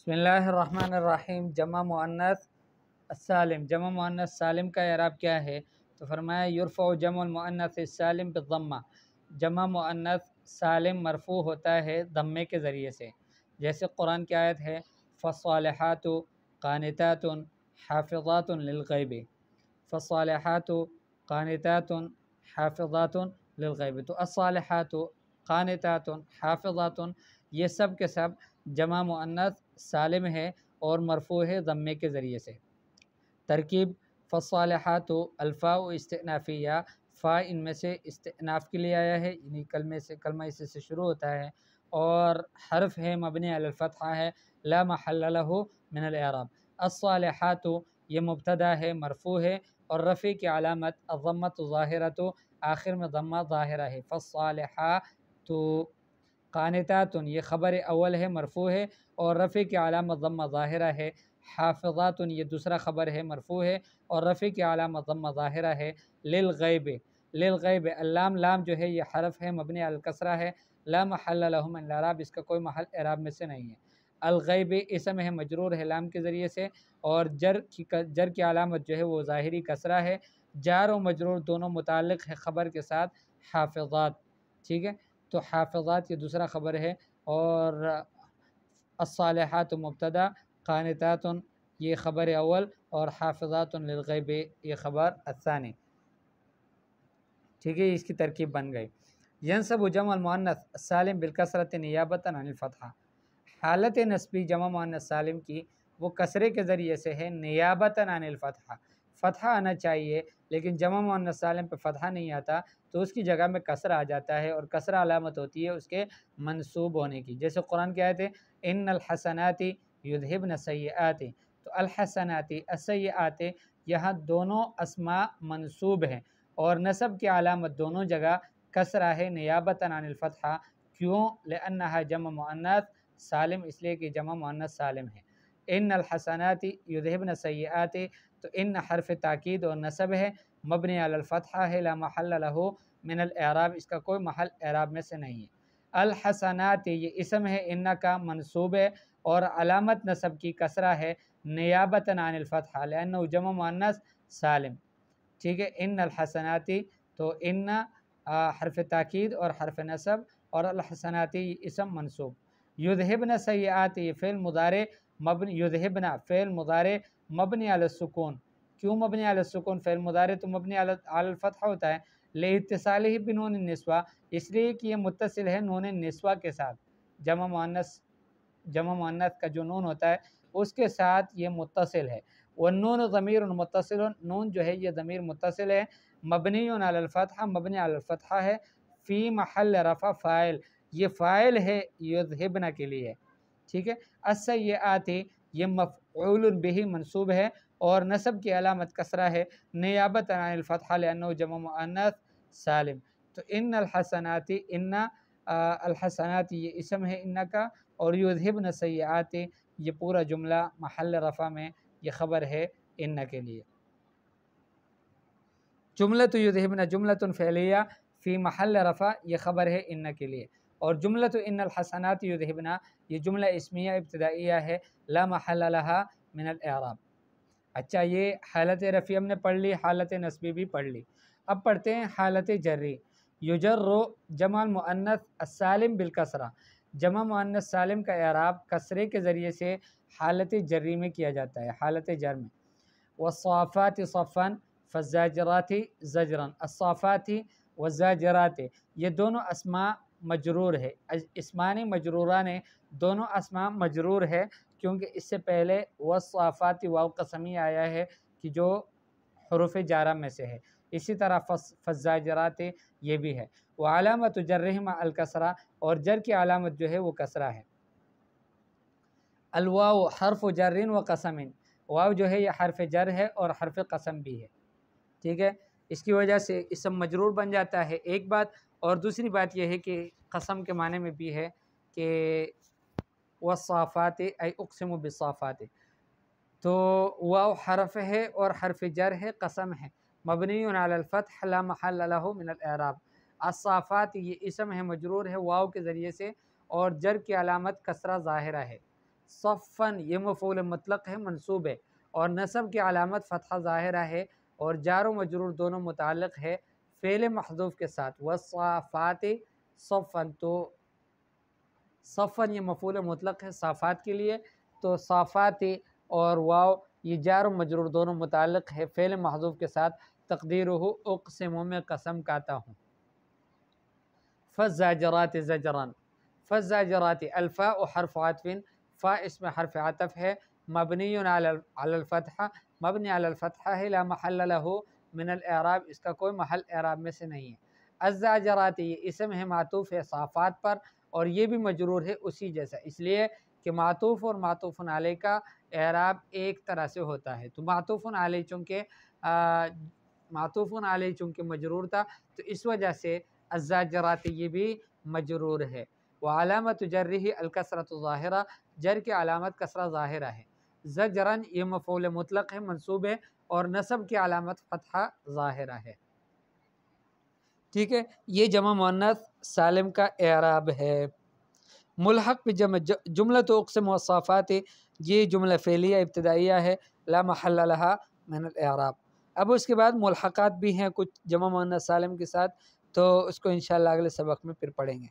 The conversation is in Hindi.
बिस्मिल्लाहिर्रहमानिर्रहीम। जमा मुअन्नस सालिम, जमा मुअन्नस सालिम का इराब क्या है? तो फरमाया युरफ़उ जमुल मुअन्नस सालिम बिद्दम्मा। जमा मुअन्नस सालिम मरफ़ू होता है दम्मे के ज़रिए से। जैसे कुरान की आयत है फ़स्सालिहातु क़ानितातुन हाफ़िज़ातुन लिलग़ैबि। फ़स्सालिहातु क़ानितातुन हाफ़िज़ातुन लिलग़ैबि। तो अस्सालिहातु क़ानितातुन हाफ़िज़ातुन ये सब के सब जमा मुअन्नस सालिम है और मरफ़ू है दम्मे के ज़रिए से। तरकीब फ़स्सालिहातु अल्फ़ाउ इस्तिनाफ़िया, फ़ा इनमें से इस्तिनाफ़ के लिए आया है, यानी कलमा इसी से शुरू होता है, और हर्फ है मबनी अलल फ़त्हा है, ला महल्ल लहु मिनल इराब। अस्सालिहातु ये मुब्तदा है, मरफ़ू है और रफ़ी की अलामत अज़्ज़म्मतु ज़ाहिरतु, आखिर में ज़म्मा ज़ाहिरा है। फ़स्सालिहातु क़ानितातुन ये ख़बर अव्वल है, मरफ़ू है और रफ़ी की अलामत ज़म्मा ज़ाहिरा है। हाफ़िज़ातुन ये दूसरा ख़बर है, मरफ़ू है और रफ़ी की अलामत ज़म्मा ज़ाहिरा है। लिलग़ैबि, लिलग़ैबि अल्लाम लाम जो है ये हरफ़ है मबनी अल कसरा है, ला महल्ल लहु मिनल इराब, इसका कोई महल इराब में से नहीं है। अलग़ैबि इसम है, मजरूर है लाम के ज़रिए से, और जर की अलामत जो है वो ज़ाहिरी कसरा है। जार और मजरूर दोनों मुताल्लिक़ है ख़बर के साथ हाफ़िज़ात। ठीक है, तो हाफ़िज़ात ये दूसरा ख़बर है और अस्सालिहातु मुब्तदा, क़ानितातुन ये ख़बर अव्वल और हाफ़िज़ातुन लिलग़ैबि ये ख़बर अस्सानी। ठीक है, इसकी तरकीब बन गई। यंसबु जमुल मुअन्नस सालिम बिलकसरति नियाबतन अनिल फ़त्हा। हालत नस्बी जमा मुअन्नस सालिम की वो कसरे के ज़रिए से है नियाबतन अनिल फ़त्हा। फ़त्हा आना चाहिए लेकिन जमा मुअन्नस सालिम पे फ़त्हा नहीं आता, तो उसकी जगह में कसरा आ जाता है और कसरा अलामत होती है उसके मंसूब होने की। जैसे कुरान की आयत है इन्नल हसनाति युज़हिबन सय्यिआति, तो अल हसनाति अस्सय्यिआति यहाँ दोनों अस्मा मंसूब हैं और नसब की अलामत दोनों जगह कसरा है नियाबतन अनिल फ़त्हा। क्यों? लिअन्नहा जमा मुअन्नस सालिम, इसलिए कि जमा मुअन्नस सालिम है। इन्नल हसनाति युज़हिबन सय्यिआति, तो इन हर्फ ताकीद और नसब है, मबनी अलल फ़त्हा है, ला महल्ल लहु मिनल इराब, इसका कोई महल इराब में से नहीं है। अल हसनाति ये इसम है, इन्ना का मंसूब है और अलामत नसब की कसरा है नियाबतन अनिल फ़त्हा लिअन्नहु जमा मुअन्नस सालिम। ठीक है, इन्नल हसनाति, तो इन्ना हर्फ ताकीद और हर्फ नसब और अल हसनाति इसम मंसूब। युज़हिबन सय्यिआति फ़िल मुदारे मबनी, युज़हिबना फ़िल मुदारे मबनी अल सुकून। क्यों मबनी अल सुकून? फ़िल मुदारे तो मबनी अल फ़त्हा होता है, लिइत्तिसालिही बिनून निस्वा, इसलिए कि ये मुत्तसिल है नून निस्वा के साथ। जमा मुअन्नस का जो नून होता है उसके साथ ये मुत्तसिल है। वन्नून ज़मीरुन मुत्तसिलुन, नून जो है ये ज़मीर मुत्तसिल है, मबनीयुन अलल फ़त्हा, मबनी अलल फ़त्हा है, फ़ी महल रफ़ा फ़ाइल, ये फ़ाइल है युज़हिबना के लिए। ठीक है, अस्सय्यिआति ये मफ़ऊलुन बिही मंसूब है और नसब की अलामत कसरा है नियाबतन अनिल फ़त्हा लिअन्नहु जमा मुअन्नस सालिम। तो इन्नल हसनाति, इन्ना अल हसनाति ये इसम है इन्ना का, और युज़हिबन सय्यिआति ये पूरा जुमला महल रफ़ा में ये ख़बर है इन्ना के लिए। जुमलतु युज़हिबना जुमलतुन फ़िअलिया फ़ी महल रफ़ा ये ख़बर है इन्ना के लिए, और जुमलतु इन्नल हसनात युज़हिबना ये जुमला इस्मिया इब्तिदाइया है, ला महल लहा मिनल इराब। अच्छा, ये हालत रफ़ी हमने पढ़ ली, हालत नस्बी भी पढ़ ली। अब पढ़ते हैं हालत जर्री। युजर्रु जमा मुअन्नस अस्सालिम बिलकसरा, जमा मुअन्नस सालिम का इराब कसरे के ज़रिए से हालत जर्री में किया जाता है, हालत जर में। वस्साफ़ाति सफ़्फ़न फ़ज़्ज़ाजिराति ज़जरन, अस्साफ़ाति वज़्ज़ाजिराति ये दोनों अस्मा मजरूर है, इस्मानी मजरूरा ने दोनों अस्मा मजरूर है, क्योंकि इससे पहले वस्साफ़ाति वाव क़समी आया है कि जो हुरूफ़ जारा में से है। इसी तरह फ़ज़्ज़ाजिराति ये भी है। व अलामत जर्रिहिमा अल कसरा, और जर की अलामत जो है वो कसरा है। अलवाव हर्फ़ जर्रिन व क़समिन, वाव जो है ये हर्फ़ जर है और हर्फ़ क़सम भी है। ठीक है, इसकी वजह से इसम मजरूर बन जाता है एक बात, और दूसरी बात यह है कि कसम के माने में भी है कि वस्साफ़ाति ऐ उक़सिमु बिस्साफ़ाति, तो वाव हर्फ़ है और हर्फ़ जर है, कसम है, मबनीयुन अलल फ़त्ह ला महल्ल लहु मिनल इराब। अस्साफ़ाति ये इसम है, मजरूर है वाव के ज़रिए से और जर की अलामत कसरा ज़ाहिरा है। सफ़न ये मफ़ूल मुतलक़ है, मंसूब है और नसब की अलामत फ़तहा ज़ाहिरा है और जार व मजरूर दोनों मुताल्लिक़ है फ़ेल महज़ूफ़ के साथ। वस्साफ़ात सफ़न, तो सफ़न ये मफ़ूल मुतलक़ है साफ़ात के लिए, तो साफ़ात और वाव ये जार व मजरूर दोनों मुताल्लिक़ है फ़ेल महज़ूफ़ के साथ। तक़दीरुहु उक़सिमु में कसम खाता हूँ। फ़ज़्ज़ाजराति ज़जरन, फ़ज़्ज़ाजराति अल्फ़ाउ हर्फ़ आतफ़िन, फ़ा इसमें हर्फ़ आतफ़ है, मबनियुन अलल फ़तहा, मबनी अलल फ़तहा है, ला महल्ल लहू मिनल एराब, इसका कोई महल एराब में से नहीं है। अज़्ज़ाजराति ये इसम है मातूफ़ है साफ़ात पर और ये भी मजरूर है उसी जैसा, इसलिए कि मातूफ़ और मातूफ़ुन अलैह का एराब एक तरह से होता है। तो मातूफ़ुन अलैह चूँकि मातूफ़ुन अलैह चूँकि मजरूर था तो इस वजह से अज़्ज़ाजरात ये भी मजरूर है। व अलामत जर्रिही अलकसरत ज़ाहिरा, जर की अलामत कसरा ज़ाहिरा है। ज़जरन ये मफ़ऊल मुतलक़ है, मंसूब है और नसब की अलामत फ़तहा ज़ाहिरा है। ठीक है, ये जमा मुअन्नस सालिम का एराब है। मुल्हक़ भी जुमलतु उक़सिमु वस्साफ़ात, ये जुमला फ़ेलिया इब्तिदाइया है, ला महल्ल लहा मिनल एराब। अब उसके बाद मुल्हक़ात भी हैं कुछ जमा मुअन्नस सालिम के साथ, तो उसको इंशाअल्लाह अगले सबक में फिर पढ़ेंगे।